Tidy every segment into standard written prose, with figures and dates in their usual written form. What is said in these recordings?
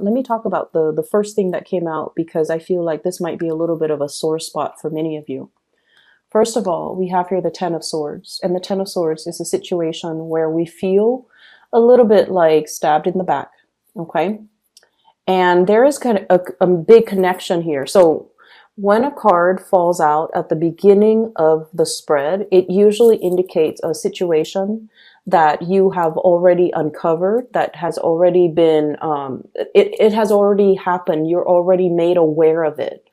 let me talk about the first thing that came out, because I feel like this might be a little bit of a sore spot for many of you. First of all, we have here the Ten of Swords, and the Ten of Swords is a situation where we feel a little bit like stabbed in the back, okay? And there is kind of a big connection here. So when a card falls out at the beginning of the spread, it usually indicates a situation that you have already uncovered, that has already been, it has already happened. You're already made aware of it.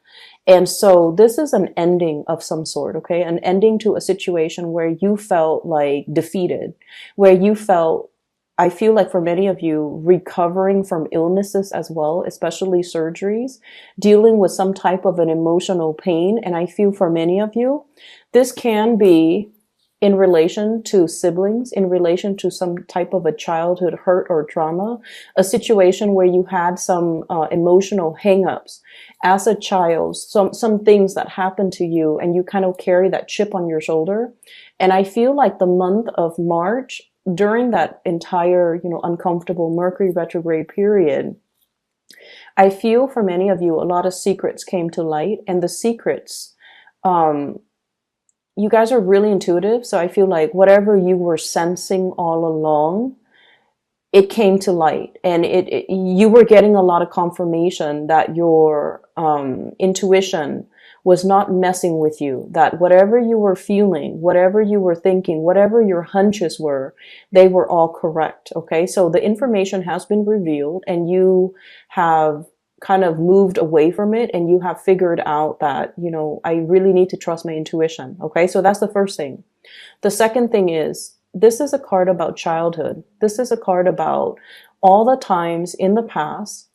And so this is an ending of some sort, okay? An ending to a situation where you felt like defeated, where you felt, I feel like for many of you, recovering from illnesses as well, especially surgeries, dealing with some type of an emotional pain. And I feel for many of you, this can be in relation to siblings, in relation to some type of a childhood hurt or trauma, a situation where you had some emotional hangups as a child, some things that happened to you, and you kind of carry that chip on your shoulder. And I feel like the month of March, during that entire, uncomfortable Mercury retrograde period, I feel for many of you, a lot of secrets came to light, and the secrets, you guys are really intuitive. So I feel like whatever you were sensing all along, it came to light, and you were getting a lot of confirmation that your intuition was not messing with you, that whatever you were feeling, whatever you were thinking, whatever your hunches were, they were all correct. Okay. So the information has been revealed, and you have kind of moved away from it, and you have figured out that, I really need to trust my intuition. Okay. So that's the first thing. The second thing is, this is a card about childhood. This is a card about all the times in the past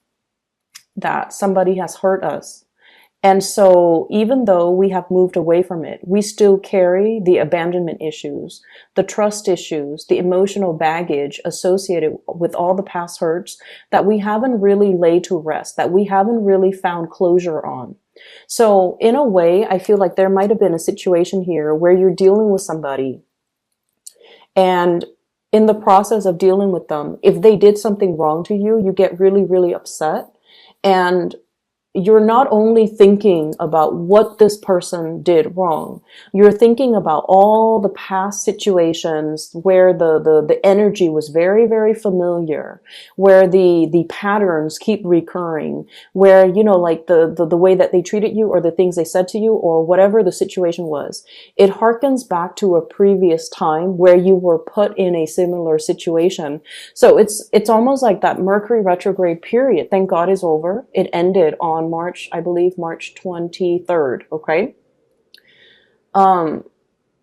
that somebody has hurt us. And so even though we have moved away from it, we still carry the abandonment issues, the trust issues, the emotional baggage associated with all the past hurts that we haven't really laid to rest, that we haven't really found closure on. So in a way, I feel like there might have been a situation here where you're dealing with somebody, and in the process of dealing with them, if they did something wrong to you, you get really, really upset. And you're not only thinking about what this person did wrong, you're thinking about all the past situations where the energy was very, very familiar, where the patterns keep recurring, where, like the way that they treated you, or the things they said to you, or whatever the situation was. It harkens back to a previous time where you were put in a similar situation. So it's almost like that Mercury retrograde period, thank God, is over. It ended on March 23rd. Okay.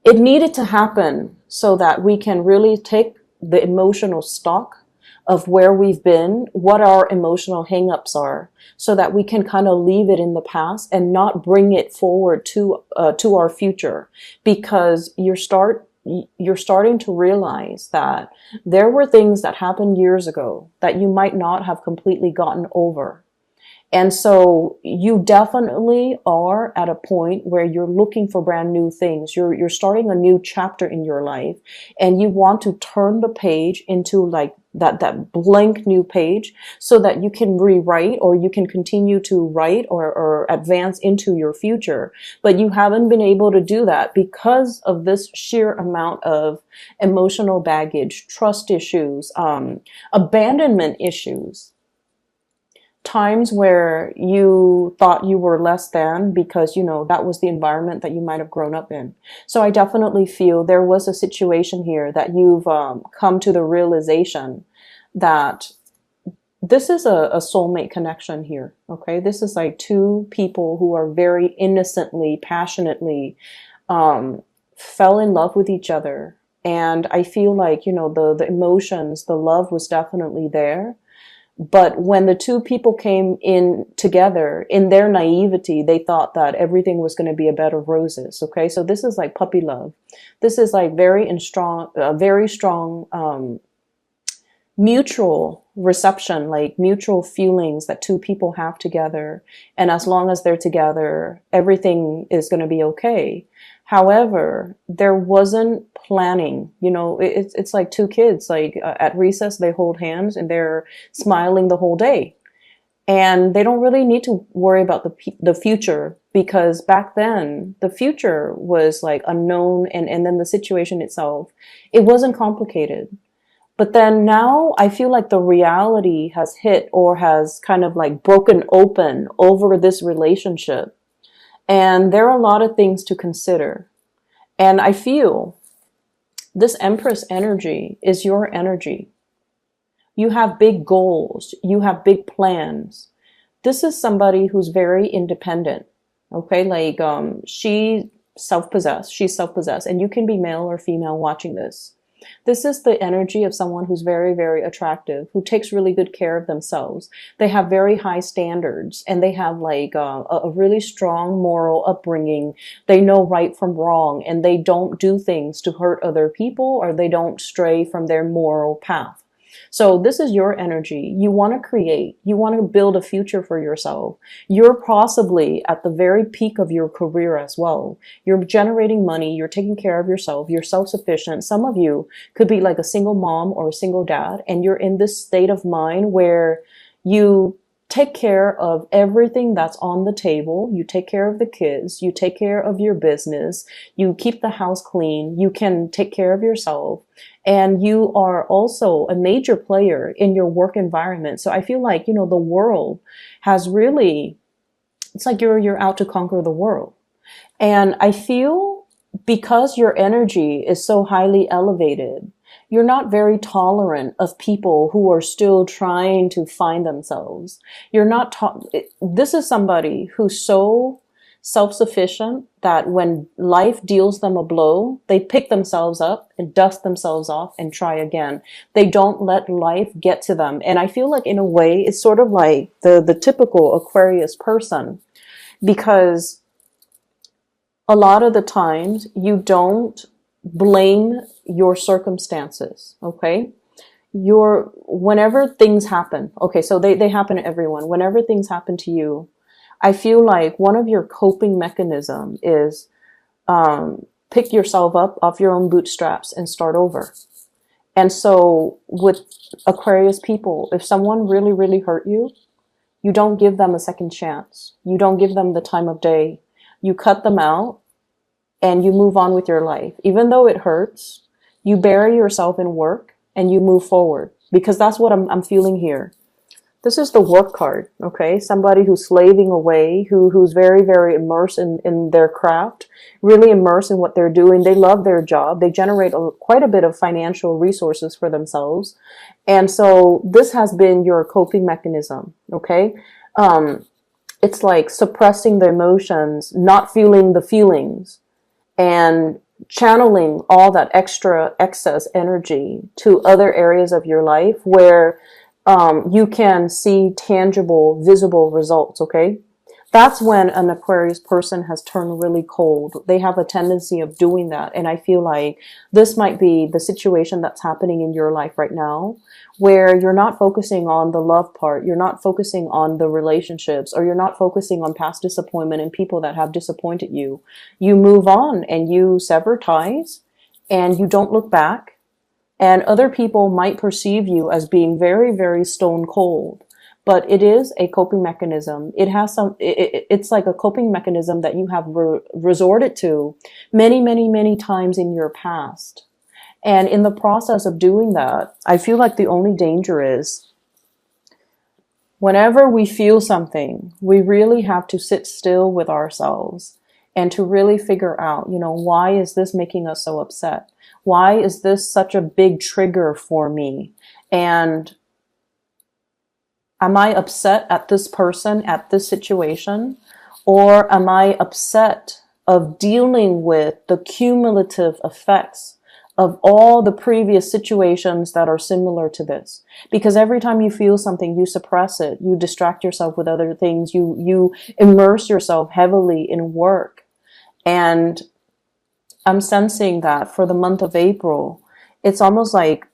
It needed to happen so that we can really take the emotional stock of where we've been, what our emotional hangups are, so that we can kind of leave it in the past and not bring it forward to our future, because you're starting to realize that there were things that happened years ago that you might not have completely gotten over. And so you definitely are at a point where you're looking for brand new things. You're starting a new chapter in your life, and you want to turn the page into like that blank new page, so that you can rewrite, or you can continue to write or advance into your future. But you haven't been able to do that because of this sheer amount of emotional baggage, trust issues, abandonment issues. Times where you thought you were less than because, that was the environment that you might have grown up in. So I definitely feel there was a situation here that you've come to the realization that this is a soulmate connection here. Okay. This is like two people who are very innocently, passionately, fell in love with each other. And I feel like, the emotions, the love was definitely there. But when the two people came in together, in their naivety, they thought that everything was going to be a bed of roses. Okay. So this is like puppy love. This is like very strong, mutual reception, like mutual feelings that two people have together. And as long as they're together, everything is going to be okay. However, there wasn't planning. It's like two kids, like at recess, they hold hands and they're smiling the whole day. And they don't really need to worry about the future, because back then the future was like unknown, and then the situation itself, it wasn't complicated. But then now I feel like the reality has hit, or has kind of like broken open over this relationship. And there are a lot of things to consider. And I feel this Empress energy is your energy. You have big goals. You have big plans. This is somebody who's very independent. Okay. Like, she's self-possessed, and you can be male or female watching this. This is the energy of someone who's very, very attractive, who takes really good care of themselves. They have very high standards, and they have like a really strong moral upbringing. They know right from wrong, and they don't do things to hurt other people, or they don't stray from their moral path. So this is your energy. You want to create. You want to build a future for yourself. You're possibly at the very peak of your career as well. You're generating money. You're taking care of yourself. You're self-sufficient. Some of you could be like a single mom or a single dad, and you're in this state of mind where you take care of everything that's on the table. You take care of the kids. You take care of your business. You keep the house clean. You can take care of yourself. And you are also a major player in your work environment. So I feel like, the world has really, it's like you're out to conquer the world. And I feel because your energy is so highly elevated, you're not very tolerant of people who are still trying to find themselves. You're not, this is somebody who's so self-sufficient that when life deals them a blow, they pick themselves up and dust themselves off and try again. They don't let life get to them. And I feel like in a way, it's sort of like the typical Aquarius person, because a lot of the times you don't blame your circumstances. Okay. Whenever things happen, okay, so they happen to everyone. Whenever things happen to you, I feel like one of your coping mechanism is pick yourself up off your own bootstraps and start over. And so with Aquarius people, if someone really, really hurt you, you don't give them a second chance. You don't give them the time of day. You cut them out and you move on with your life. Even though it hurts, you bury yourself in work and you move forward, because that's what I'm feeling here. This is the work card, okay? Somebody who's slaving away, who's very, very immersed in their craft, really immersed in what they're doing. They love their job. They generate quite a bit of financial resources for themselves. And so this has been your coping mechanism, okay? It's like suppressing the emotions, not feeling the feelings, and channeling all that excess energy to other areas of your life where you can see tangible, visible results, okay? That's when an Aquarius person has turned really cold. They have a tendency of doing that. And I feel like this might be the situation that's happening in your life right now, where you're not focusing on the love part. You're not focusing on the relationships, or you're not focusing on past disappointment and people that have disappointed you. You move on and you sever ties and you don't look back. And other people might perceive you as being very, very stone cold, but it is a coping mechanism. It has it's like a coping mechanism that you have resorted to many, many, many times in your past. And in the process of doing that, I feel like the only danger is whenever we feel something, we really have to sit still with ourselves and to really figure out, why is this making us so upset? Why is this such a big trigger for me? And am I upset at this person, at this situation? Or am I upset of dealing with the cumulative effects of all the previous situations that are similar to this? Because every time you feel something, you suppress it. You distract yourself with other things. You immerse yourself heavily in work. And I'm sensing that for the month of April, it's almost like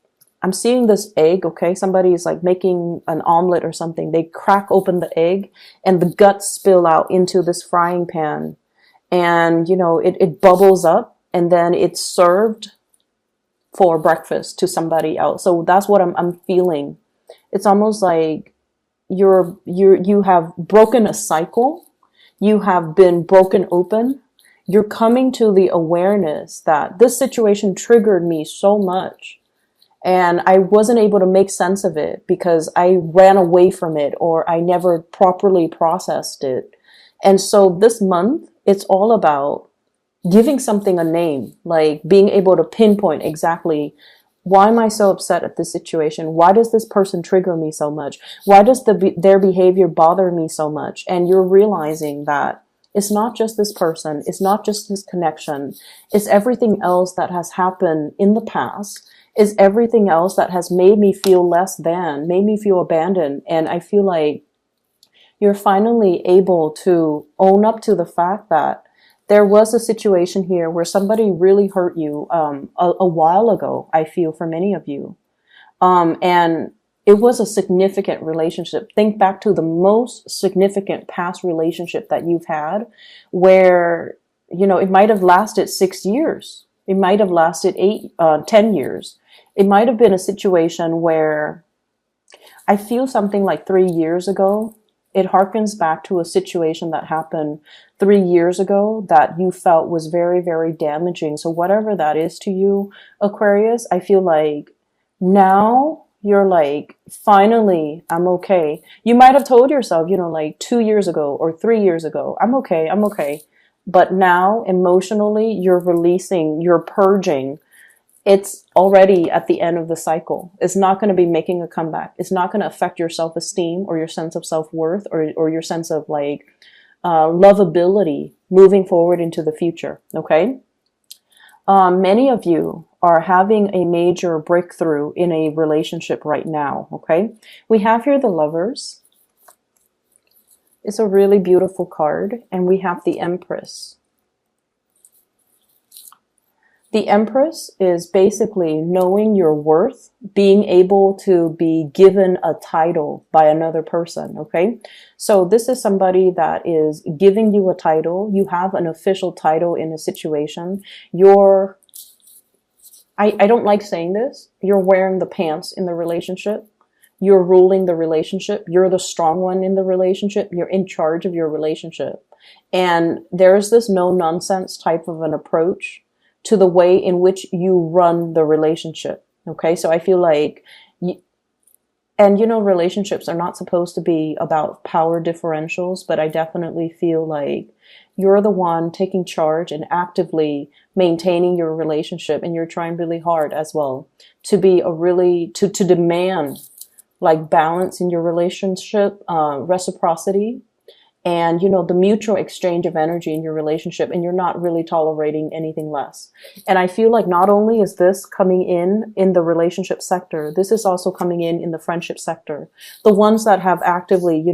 I'm seeing this egg, okay? Somebody is like making an omelet or something. They crack open the egg and the guts spill out into this frying pan. And, it bubbles up and then it's served for breakfast to somebody else. So that's what I'm feeling. It's almost like you have broken a cycle. You have been broken open. You're coming to the awareness that this situation triggered me so much, and I wasn't able to make sense of it because I ran away from it or I never properly processed it. And so this month, it's all about giving something a name, like being able to pinpoint exactly, why am I so upset at this situation? Why does this person trigger me so much? Why does their behavior bother me so much? And you're realizing that it's not just this person. It's not just this connection. It's everything else that has happened in the past. It's everything else that has made me feel less than, made me feel abandoned. And I feel like you're finally able to own up to the fact that there was a situation here where somebody really hurt you a while ago, I feel, for many of you. And it was a significant relationship. Think back to the most significant past relationship that you've had where, it might have lasted 6 years. It might have lasted 10 years. It might have been a situation where I feel something like 3 years ago. It harkens back to a situation that happened 3 years ago that you felt was very, very damaging. So whatever that is to you, Aquarius, I feel like now you're like, finally, I'm okay. You might have told yourself, like 2 years ago or 3 years ago, I'm okay, I'm okay. But now emotionally, you're releasing, you're purging. It's already at the end of the cycle. It's not going to be making a comeback. It's not going to affect your self-esteem or your sense of self-worth or your sense of lovability moving forward into the future. Okay. Many of you are having a major breakthrough in a relationship right now. Okay. We have here the Lovers. It's a really beautiful card. And we have the Empress. The Empress is basically knowing your worth, being able to be given a title by another person, okay? So this is somebody that is giving you a title. You have an official title in a situation. I don't like saying this, you're wearing the pants in the relationship. You're ruling the relationship. You're the strong one in the relationship. You're in charge of your relationship. And there's this no-nonsense type of an approach to the way in which you run the relationship. Okay. So I feel like, relationships are not supposed to be about power differentials, but I definitely feel like you're the one taking charge and actively maintaining your relationship. And you're trying really hard as well to be to demand like balance in your relationship, reciprocity, and, the mutual exchange of energy in your relationship, and you're not really tolerating anything less. And I feel like not only is this coming in the relationship sector, this is also coming in the friendship sector. The ones that have actively,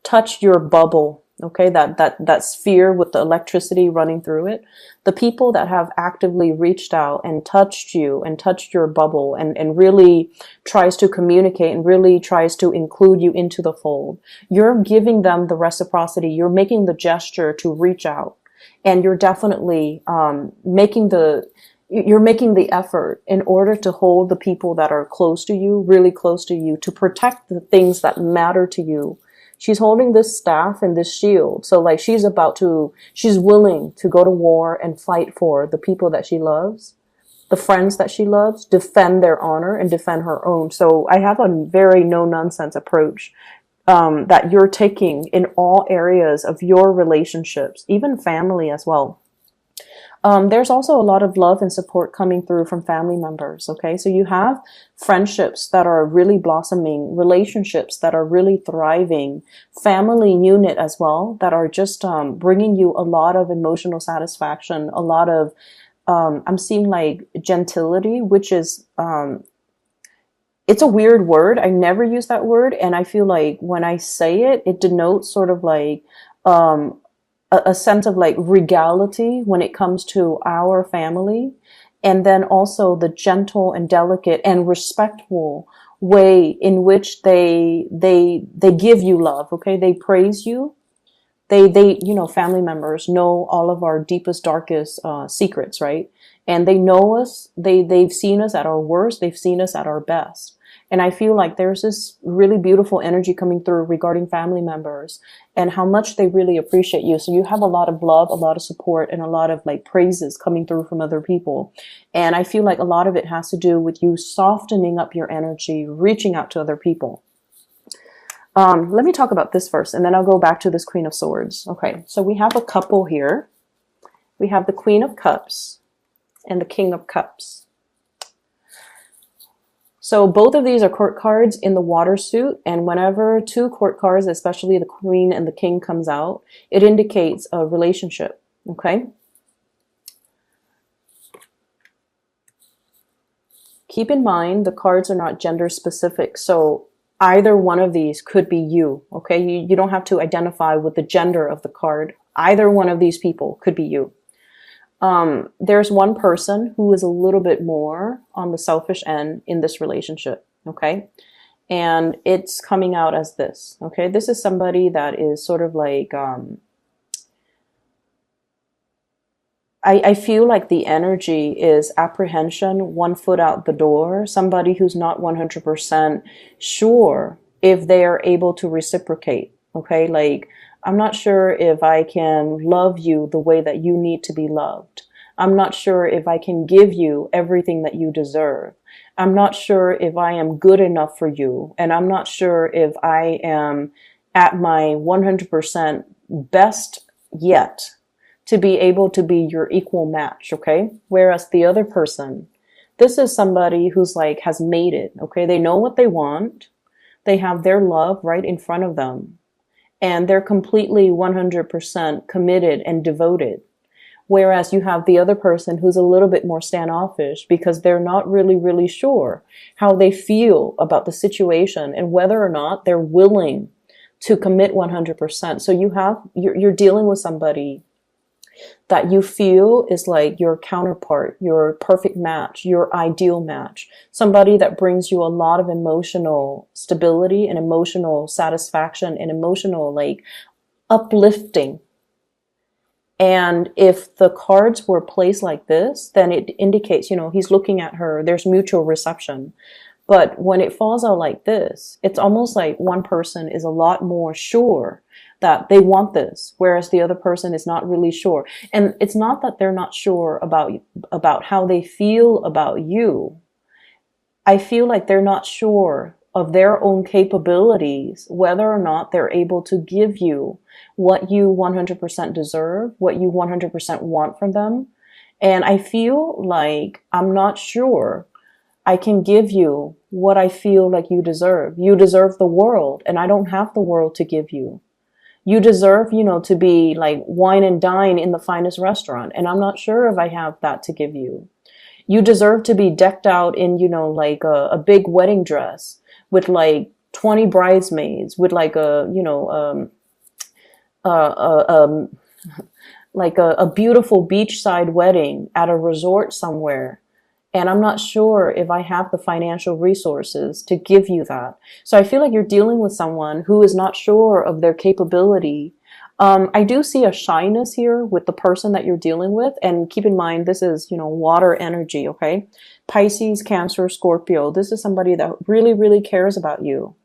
touched your bubble, okay, that sphere with the electricity running through it. The people that have actively reached out and touched you and touched your bubble and really tries to communicate and really tries to include you into the fold. You're giving them the reciprocity. You're making the gesture to reach out. And you're definitely making the effort in order to hold the people that are close to you, really close to you, to protect the things that matter to you. She's holding this staff and this shield. So like she's willing to go to war and fight for the people that she loves, the friends that she loves, defend their honor and defend her own. So I have a very no nonsense approach that you're taking in all areas of your relationships, even family as well. There's also a lot of love and support coming through from family members. Okay. So you have friendships that are really blossoming, relationships that are really thriving, family unit as well, that are just, bringing you a lot of emotional satisfaction, a lot of, I'm seeing like gentility, which is, it's a weird word. I never use that word. And I feel like when I say it, it denotes sort of like, a sense of like regality when it comes to our family. And then also the gentle and delicate and respectful way in which they give you love. Okay. They praise you. They, family members know all of our deepest, darkest, secrets, right? And they know us. They've seen us at our worst. They've seen us at our best. And I feel like there's this really beautiful energy coming through regarding family members and how much they really appreciate you. So you have a lot of love, a lot of support, and a lot of like praises coming through from other people. And I feel like a lot of it has to do with you softening up your energy, reaching out to other people. Let me talk about this first, and then I'll go back to this Queen of Swords. Okay, so we have a couple here. We have the Queen of Cups and the King of Cups. So both of these are court cards in the water suit, and whenever two court cards, especially the Queen and the King, comes out, it indicates a relationship, okay? Keep in mind, the cards are not gender specific, so either one of these could be you, okay? You don't have to identify with the gender of the card. Either one of these people could be you. There's one person who is a little bit more on the selfish end in this relationship, okay? And it's coming out as this, okay? This is somebody that is sort of like, I feel like the energy is apprehension, one foot out the door, somebody who's not 100% sure if they are able to reciprocate, okay? Like, I'm not sure if I can love you the way that you need to be loved. I'm not sure if I can give you everything that you deserve. I'm not sure if I am good enough for you. And I'm not sure if I am at my 100% best yet to be able to be your equal match, okay? Whereas the other person, this is somebody who's like, has made it, okay? They know what they want. They have their love right in front of them. And they're completely 100% committed and devoted. Whereas you have the other person who's a little bit more standoffish because they're not really sure how they feel about the situation and whether or not they're willing to commit 100%. So you're dealing with somebody that you feel is like your counterpart, your perfect match, your ideal match, somebody that brings you a lot of emotional stability and emotional satisfaction and emotional like uplifting. And if the cards were placed like this, then it indicates, you know, he's looking at her, there's mutual reception. But when it falls out like this, it's almost like one person is a lot more sure that they want this, whereas the other person is not really sure. And it's not that they're not sure about how they feel about you. I feel like they're not sure of their own capabilities, whether or not they're able to give you what you 100% deserve, what you 100% want from them. And I feel like I'm not sure I can give you what I feel like you deserve. You deserve the world, and I don't have the world to give you. You deserve, you know, to be like wine and dine in the finest restaurant, and I'm not sure if I have that to give you. You deserve to be decked out in, you know, like a big wedding dress with like 20 bridesmaids, with like a, you know, like a beautiful beachside wedding at a resort somewhere. And I'm not sure if I have the financial resources to give you that. So I feel like you're dealing with someone who is not sure of their capability. I do see a shyness here with the person that you're dealing with. And keep in mind, this is, you know, water energy, okay? Pisces, Cancer, Scorpio. This is somebody that really cares about you.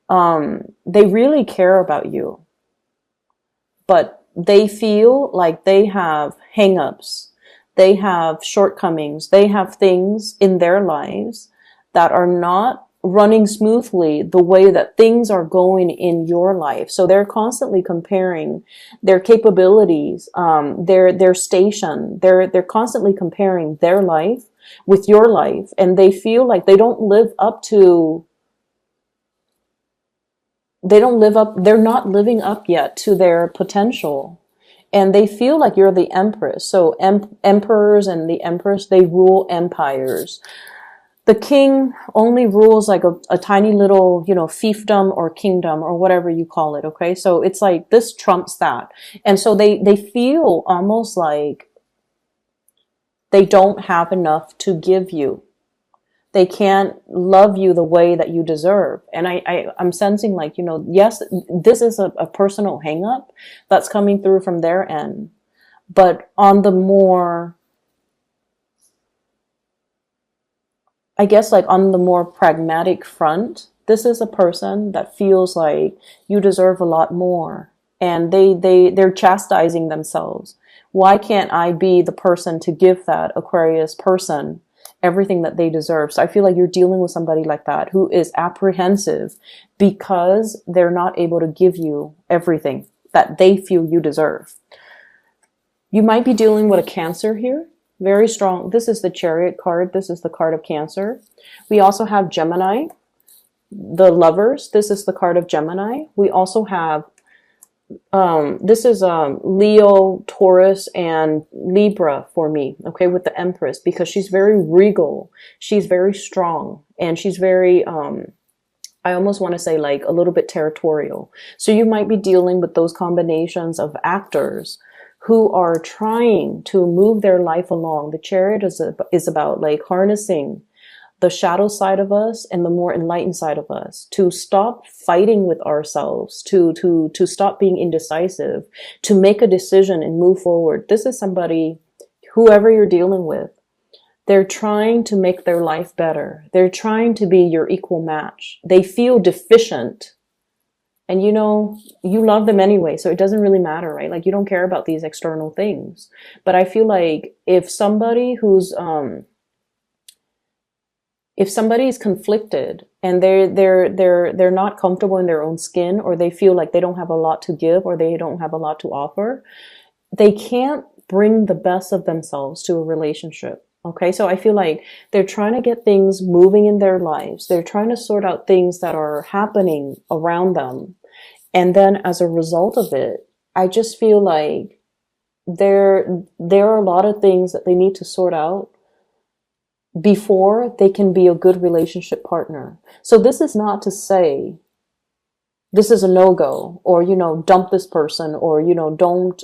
They really care about you. But they feel like they have hang-ups. They have shortcomings. They have things in their lives that are not running smoothly the way that things are going in your life. So they're constantly comparing their capabilities, their station. They're constantly comparing their life with your life, and they feel like they don't live up to. They're not living up yet to their potential. And they feel like you're the empress. So emperors and the empress, they rule empires. The king only rules like a tiny little, you know, fiefdom or kingdom or whatever you call it. Okay. So it's like this trumps that. And so they feel almost like they don't have enough to give you. They can't love you the way that you deserve. And I'm sensing like, you know, yes, this is a personal hang up that's coming through from their end. But on the more, I guess like on the more pragmatic front, this is a person that feels like you deserve a lot more, and they're chastising themselves. Why can't I be the person to give that Aquarius person everything that they deserve? So I feel like you're dealing with somebody like that who is apprehensive because they're not able to give you everything that they feel you deserve. You might be dealing with a Cancer here. Very strong. This is the Chariot card. This is the card of Cancer. We also have Gemini, the Lovers. This is the card of Gemini. We also have, this is Leo, Taurus, and Libra for me, okay, with the Empress, because she's very regal. She's very strong, and she's very, I almost want to say like a little bit territorial. So you might be dealing with those combinations of actors who are trying to move their life along. The Chariot is about like harnessing the shadow side of us and the more enlightened side of us, to stop fighting with ourselves, to stop being indecisive, to make a decision and move forward. This is somebody, whoever you're dealing with, they're trying to make their life better. They're trying to be your equal match. They feel deficient. And you know, you love them anyway, so it doesn't really matter, right? Like you don't care about these external things. But I feel like if somebody is conflicted and they're not comfortable in their own skin, or they feel like they don't have a lot to give, or they don't have a lot to offer, they can't bring the best of themselves to a relationship. Okay, so I feel like they're trying to get things moving in their lives. They're trying to sort out things that are happening around them. And then as a result of it, I just feel like there are a lot of things that they need to sort out before they can be a good relationship partner. So this is not to say this is a no-go, or, you know, dump this person, or, you know, don't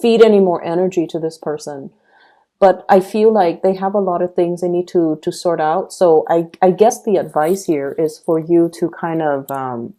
feed any more energy to this person. But I feel like they have a lot of things they need to sort out. So I guess the advice here is for you to kind of